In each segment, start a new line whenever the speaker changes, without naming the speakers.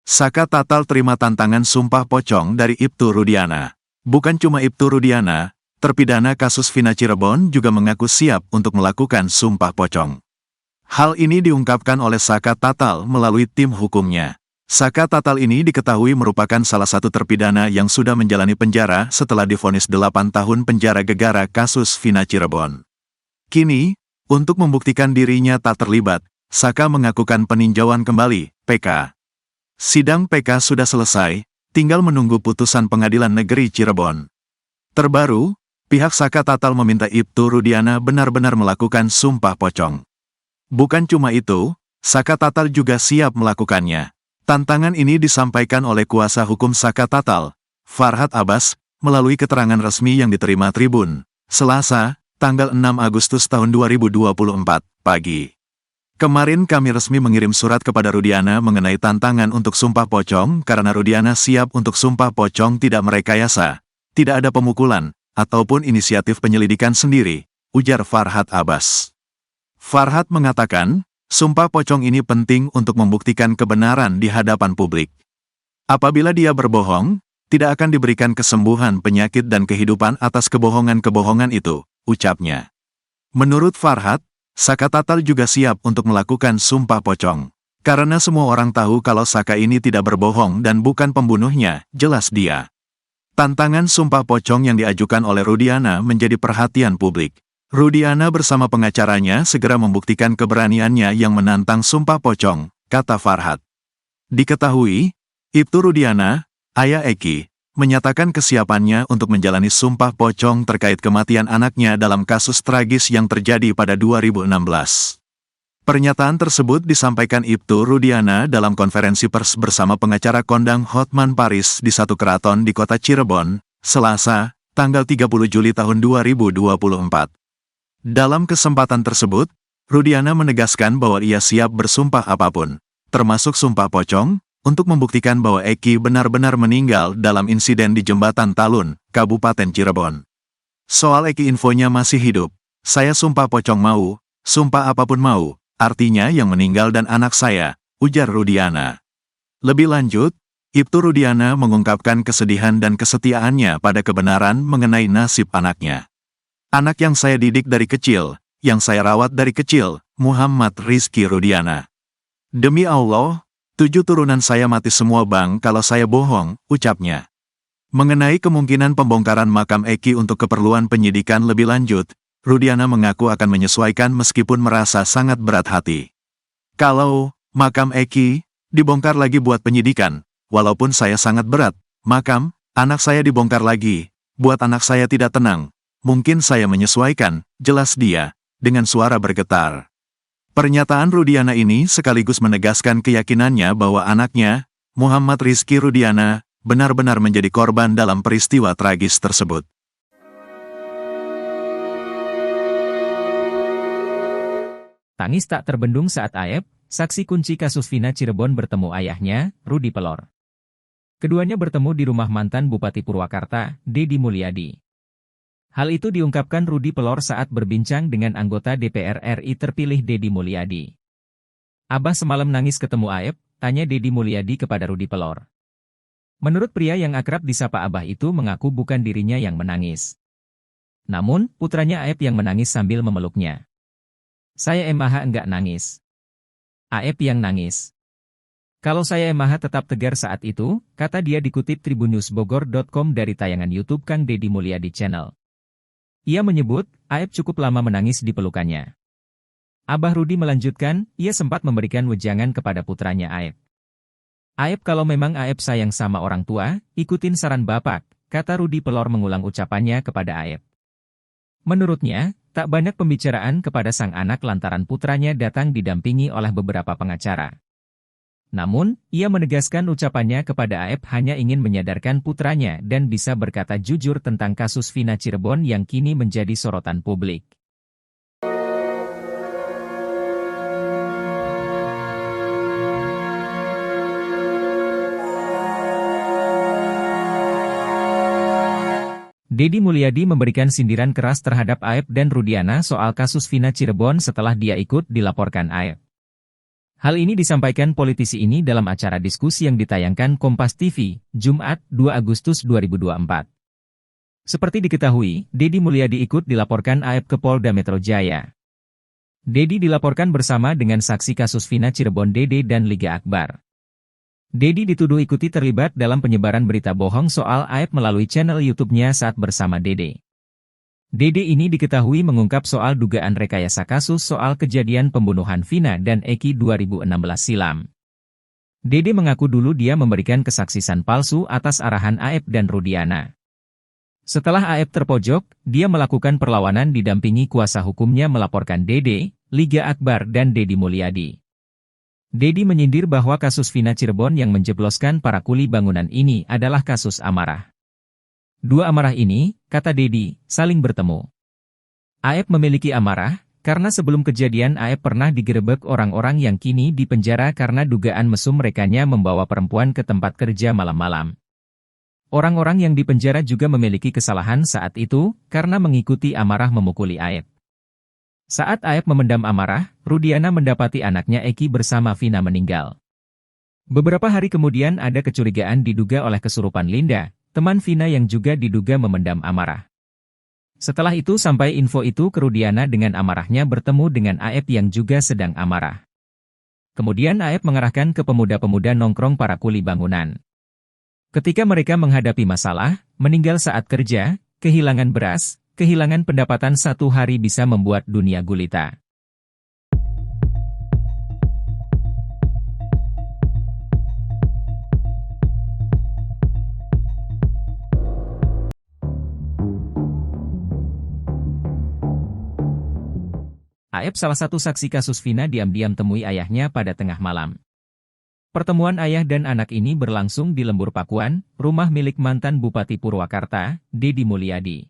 Saka Tatal terima tantangan sumpah pocong dari Ibtu Rudiana. Bukan cuma Ibtu Rudiana, terpidana kasus Vina Cirebon juga mengaku siap untuk melakukan sumpah pocong. Hal ini diungkapkan oleh Saka Tatal melalui tim hukumnya. Saka Tatal ini diketahui merupakan salah satu terpidana yang sudah menjalani penjara setelah divonis 8 tahun penjara gegara kasus Vina Cirebon. Kini, untuk membuktikan dirinya tak terlibat, Saka mengakukan peninjauan kembali, PK. Sidang PK sudah selesai, tinggal menunggu putusan Pengadilan Negeri Cirebon. Terbaru, pihak Saka Tatal meminta Ibtu Rudiana benar-benar melakukan sumpah pocong. Bukan cuma itu, Saka Tatal juga siap melakukannya. Tantangan ini disampaikan oleh kuasa hukum Saka Tatal, Farhad Abbas, melalui keterangan resmi yang diterima Tribun, Selasa, tanggal 6 Agustus tahun 2024, pagi. Kemarin kami resmi mengirim surat kepada Rudiana mengenai tantangan untuk sumpah pocong karena Rudiana siap untuk sumpah pocong tidak merekayasa, tidak ada pemukulan, ataupun inisiatif penyelidikan sendiri, ujar Farhad Abbas. Farhad mengatakan, sumpah pocong ini penting untuk membuktikan kebenaran di hadapan publik. Apabila dia berbohong, tidak akan diberikan kesembuhan penyakit dan kehidupan atas kebohongan-kebohongan itu, ucapnya. Menurut Farhad, Saka Tatal juga siap untuk melakukan sumpah pocong. Karena semua orang tahu kalau Saka ini tidak berbohong dan bukan pembunuhnya, jelas dia. Tantangan sumpah pocong yang diajukan oleh Rudiana menjadi perhatian publik. Rudiana bersama pengacaranya segera membuktikan keberaniannya yang menantang sumpah pocong, kata Farhad. Diketahui, Ibtu Rudiana, ayah Eki, menyatakan kesiapannya untuk menjalani sumpah pocong terkait kematian anaknya dalam kasus tragis yang terjadi pada 2016. Pernyataan tersebut disampaikan Ibtu Rudiana dalam konferensi pers bersama pengacara kondang Hotman Paris di satu keraton di kota Cirebon, Selasa, tanggal 30 Juli tahun 2024. Dalam kesempatan tersebut, Rudiana menegaskan bahwa ia siap bersumpah apapun, termasuk sumpah pocong, untuk membuktikan bahwa Eki benar-benar meninggal dalam insiden di Jembatan Talun, Kabupaten Cirebon. Soal Eki infonya masih hidup, saya sumpah pocong mau, sumpah apapun mau, artinya yang meninggal dan anak saya, ujar Rudiana. Lebih lanjut, Ibtu Rudiana mengungkapkan kesedihan dan kesetiaannya pada kebenaran mengenai nasib anaknya. Anak yang saya didik dari kecil, yang saya rawat dari kecil, Muhammad Rizky Rudiana. Demi Allah, 7 turunan saya mati semua bang kalau saya bohong, ucapnya. Mengenai kemungkinan pembongkaran makam Eki untuk keperluan penyidikan lebih lanjut, Rudiana mengaku akan menyesuaikan meskipun merasa sangat berat hati. Kalau makam Eki dibongkar lagi buat penyidikan, walaupun saya sangat berat, makam anak saya dibongkar lagi, buat anak saya tidak tenang, mungkin saya menyesuaikan, jelas dia, dengan suara bergetar. Pernyataan Rudiana ini sekaligus menegaskan keyakinannya bahwa anaknya, Muhammad Rizky Rudiana, benar-benar menjadi korban dalam peristiwa tragis tersebut.
Tangis tak terbendung saat Aep, saksi kunci kasus Vina Cirebon bertemu ayahnya, Rudi Pelor. Keduanya bertemu di rumah mantan Bupati Purwakarta, Deddy Mulyadi. Hal itu diungkapkan Rudi Pelor saat berbincang dengan anggota DPR RI terpilih Deddy Mulyadi. Abah semalam nangis ketemu Aep, tanya Deddy Mulyadi kepada Rudi Pelor. Menurut pria yang akrab disapa Abah itu mengaku bukan dirinya yang menangis. Namun, putranya Aep yang menangis sambil memeluknya. Saya MAH enggak nangis. Aep yang nangis. Kalau saya MAH tetap tegar saat itu, kata dia dikutip tribunnewsbogor.com dari tayangan YouTube Kang Deddy Mulyadi Channel. Ia menyebut, Aep cukup lama menangis di pelukannya. Abah Rudi melanjutkan, ia sempat memberikan wejangan kepada putranya Aep. Aep kalau memang Aep sayang sama orang tua, ikutin saran bapak, kata Rudi Pelor mengulang ucapannya kepada Aep. Menurutnya, tak banyak pembicaraan kepada sang anak lantaran putranya datang didampingi oleh beberapa pengacara. Namun, ia menegaskan ucapannya kepada Aep hanya ingin menyadarkan putranya dan bisa berkata jujur tentang kasus Vina Cirebon yang kini menjadi sorotan publik. Deddy Mulyadi memberikan sindiran keras terhadap Aep dan Rudiana soal kasus Vina Cirebon setelah dia ikut dilaporkan Aep. Hal ini disampaikan politisi ini dalam acara diskusi yang ditayangkan Kompas TV, Jumat, 2 Agustus 2024. Seperti diketahui, Deddy Mulyadi ikut dilaporkan AEP ke Polda Metro Jaya. Deddy dilaporkan bersama dengan saksi kasus Vina Cirebon Dede dan Liga Akbar. Deddy dituduh ikuti terlibat dalam penyebaran berita bohong soal AEP melalui channel YouTube-nya saat bersama Dede. Dede ini diketahui mengungkap soal dugaan rekayasa kasus soal kejadian pembunuhan Vina dan Eki 2016 silam. Dede mengaku dulu dia memberikan kesaksian palsu atas arahan AEP dan Rudiana. Setelah AEP terpojok, dia melakukan perlawanan didampingi kuasa hukumnya melaporkan Dede, Liga Akbar dan Deddy Mulyadi. Deddy menyindir bahwa kasus Vina Cirebon yang menjebloskan para kuli bangunan ini adalah kasus amarah. Dua amarah ini, kata Deddy, saling bertemu. AEP memiliki amarah, karena sebelum kejadian AEP pernah digerebek orang-orang yang kini dipenjara karena dugaan mesum merekanya membawa perempuan ke tempat kerja malam-malam. Orang-orang yang dipenjara juga memiliki kesalahan saat itu, karena mengikuti amarah memukuli AEP. Saat AEP memendam amarah, Rudiana mendapati anaknya Eki bersama Vina meninggal. Beberapa hari kemudian ada kecurigaan diduga oleh kesurupan Linda, teman Vina yang juga diduga memendam amarah. Setelah itu sampai info itu ke Rudiana dengan amarahnya bertemu dengan AEP yang juga sedang amarah. Kemudian AEP mengarahkan ke pemuda-pemuda nongkrong para kuli bangunan. Ketika mereka menghadapi masalah, meninggal saat kerja, kehilangan beras, kehilangan pendapatan satu hari bisa membuat dunia gulita. AEP salah satu saksi kasus Vina diam-diam temui ayahnya pada tengah malam. Pertemuan ayah dan anak ini berlangsung di Lembur Pakuan, rumah milik mantan Bupati Purwakarta, Deddy Mulyadi.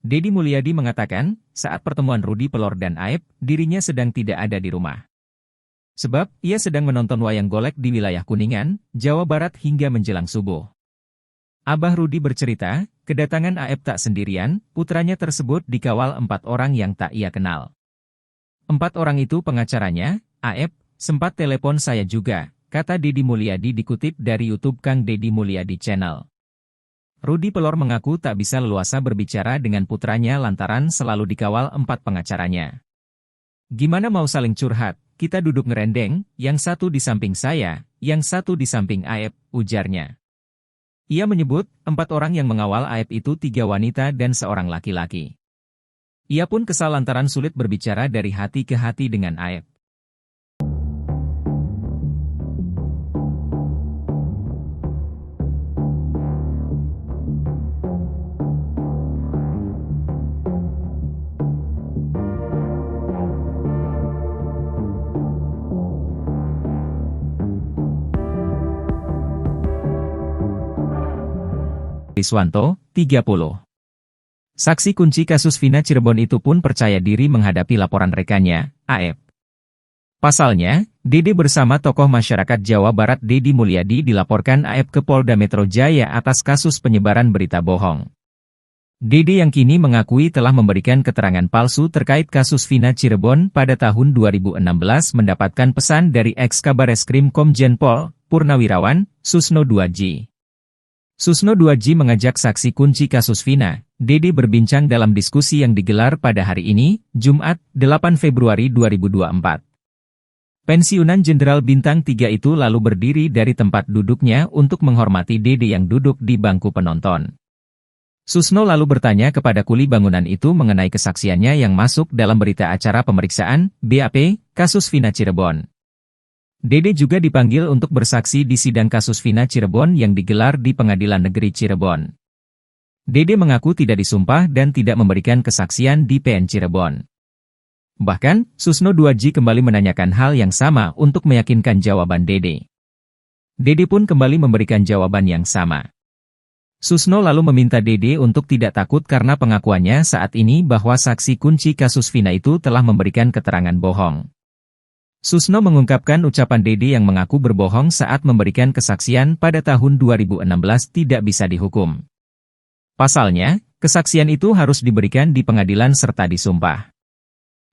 Deddy Mulyadi mengatakan, saat pertemuan Rudi Pelor dan AEP, dirinya sedang tidak ada di rumah. Sebab, ia sedang menonton wayang golek di wilayah Kuningan, Jawa Barat hingga menjelang subuh. Abah Rudi bercerita, kedatangan AEP tak sendirian, putranya tersebut dikawal 4 orang yang tak ia kenal. 4 orang itu pengacaranya, AEP, sempat telepon saya juga, kata Deddy Mulyadi dikutip dari YouTube Kang Deddy Mulyadi Channel. Rudi Pelor mengaku tak bisa leluasa berbicara dengan putranya lantaran selalu dikawal 4 pengacaranya. Gimana mau saling curhat, kita duduk ngerendeng, yang satu di samping saya, yang satu di samping AEP, ujarnya. Ia menyebut, 4 orang yang mengawal AEP itu 3 wanita dan seorang laki-laki. Ia pun kesal lantaran sulit berbicara dari hati ke hati dengan AEP. Riswanto, 30. Saksi kunci kasus Vina Cirebon itu pun percaya diri menghadapi laporan rekannya, AEP. Pasalnya, Dede bersama tokoh masyarakat Jawa Barat Deddy Mulyadi dilaporkan AEP ke Polda Metro Jaya atas kasus penyebaran berita bohong. Dede yang kini mengakui telah memberikan keterangan palsu terkait kasus Vina Cirebon pada tahun 2016 mendapatkan pesan dari ex-Kabareskrim Komjen Pol, Purnawirawan, Susno 2J. Susno 2J mengajak saksi kunci kasus Vina, Dede berbincang dalam diskusi yang digelar pada hari ini, Jumat, 8 Februari 2024. Pensiunan Jenderal Bintang 3 itu lalu berdiri dari tempat duduknya untuk menghormati Dede yang duduk di bangku penonton. Susno lalu bertanya kepada kuli bangunan itu mengenai kesaksiannya yang masuk dalam berita acara pemeriksaan, BAP, kasus Vina Cirebon. Dede juga dipanggil untuk bersaksi di sidang kasus Vina Cirebon yang digelar di Pengadilan Negeri Cirebon. Dede mengaku tidak disumpah dan tidak memberikan kesaksian di PN Cirebon. Bahkan, Susno 2J kembali menanyakan hal yang sama untuk meyakinkan jawaban Dede. Dede pun kembali memberikan jawaban yang sama. Susno lalu meminta Dede untuk tidak takut karena pengakuannya saat ini bahwa saksi kunci kasus Vina itu telah memberikan keterangan bohong. Susno mengungkapkan ucapan Dede yang mengaku berbohong saat memberikan kesaksian pada tahun 2016 tidak bisa dihukum. Pasalnya, kesaksian itu harus diberikan di pengadilan serta disumpah.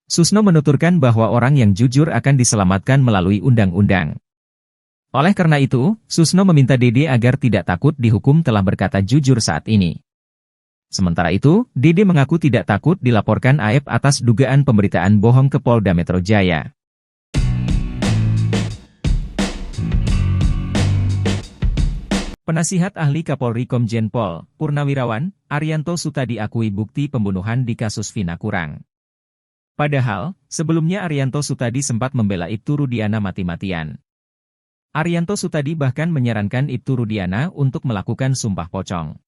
Susno menuturkan bahwa orang yang jujur akan diselamatkan melalui undang-undang. Oleh karena itu, Susno meminta Dede agar tidak takut dihukum telah berkata jujur saat ini. Sementara itu, Dede mengaku tidak takut dilaporkan Aep atas dugaan pemberitaan bohong ke Polda Metro Jaya. Penasihat ahli Kapolri Komjen Pol Purnawirawan Arianto Sutadi akui bukti pembunuhan di kasus Vina kurang. Padahal, sebelumnya Arianto Sutadi sempat membela Ibtu Rudiana mati-matian. Arianto Sutadi bahkan menyarankan Ibtu Rudiana untuk melakukan sumpah pocong.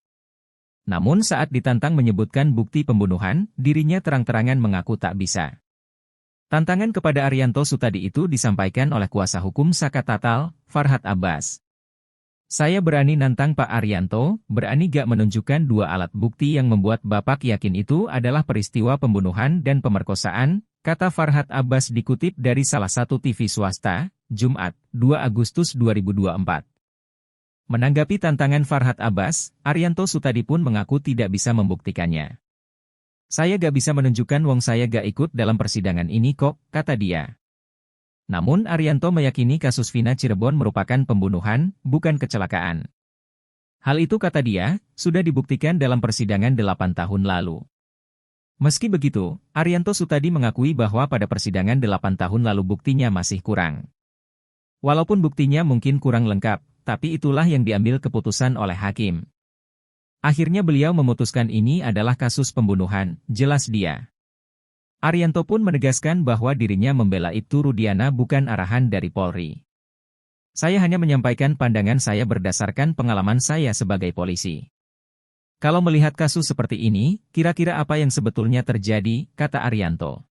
Namun saat ditantang menyebutkan bukti pembunuhan, dirinya terang-terangan mengaku tak bisa. Tantangan kepada Arianto Sutadi itu disampaikan oleh kuasa hukum Saka Tatal, Farhad Abbas. Saya berani nantang Pak Arianto, berani gak menunjukkan dua alat bukti yang membuat Bapak yakin itu adalah peristiwa pembunuhan dan pemerkosaan, kata Farhad Abbas dikutip dari salah satu TV swasta, Jumat, 2 Agustus 2024. Menanggapi tantangan Farhad Abbas, Arianto Sutadi pun mengaku tidak bisa membuktikannya. Saya gak bisa menunjukkan wong saya gak ikut dalam persidangan ini kok, kata dia. Namun Arianto meyakini kasus Vina Cirebon merupakan pembunuhan, bukan kecelakaan. Hal itu kata dia, sudah dibuktikan dalam persidangan 8 tahun lalu. Meski begitu, Arianto Sutadi mengakui bahwa pada persidangan 8 tahun lalu buktinya masih kurang. Walaupun buktinya mungkin kurang lengkap, tapi itulah yang diambil keputusan oleh hakim. Akhirnya beliau memutuskan ini adalah kasus pembunuhan, jelas dia. Arianto pun menegaskan bahwa dirinya membela Ibtu Rudiana bukan arahan dari Polri. Saya hanya menyampaikan pandangan saya berdasarkan pengalaman saya sebagai polisi. Kalau melihat kasus seperti ini, kira-kira apa yang sebetulnya terjadi, kata Arianto.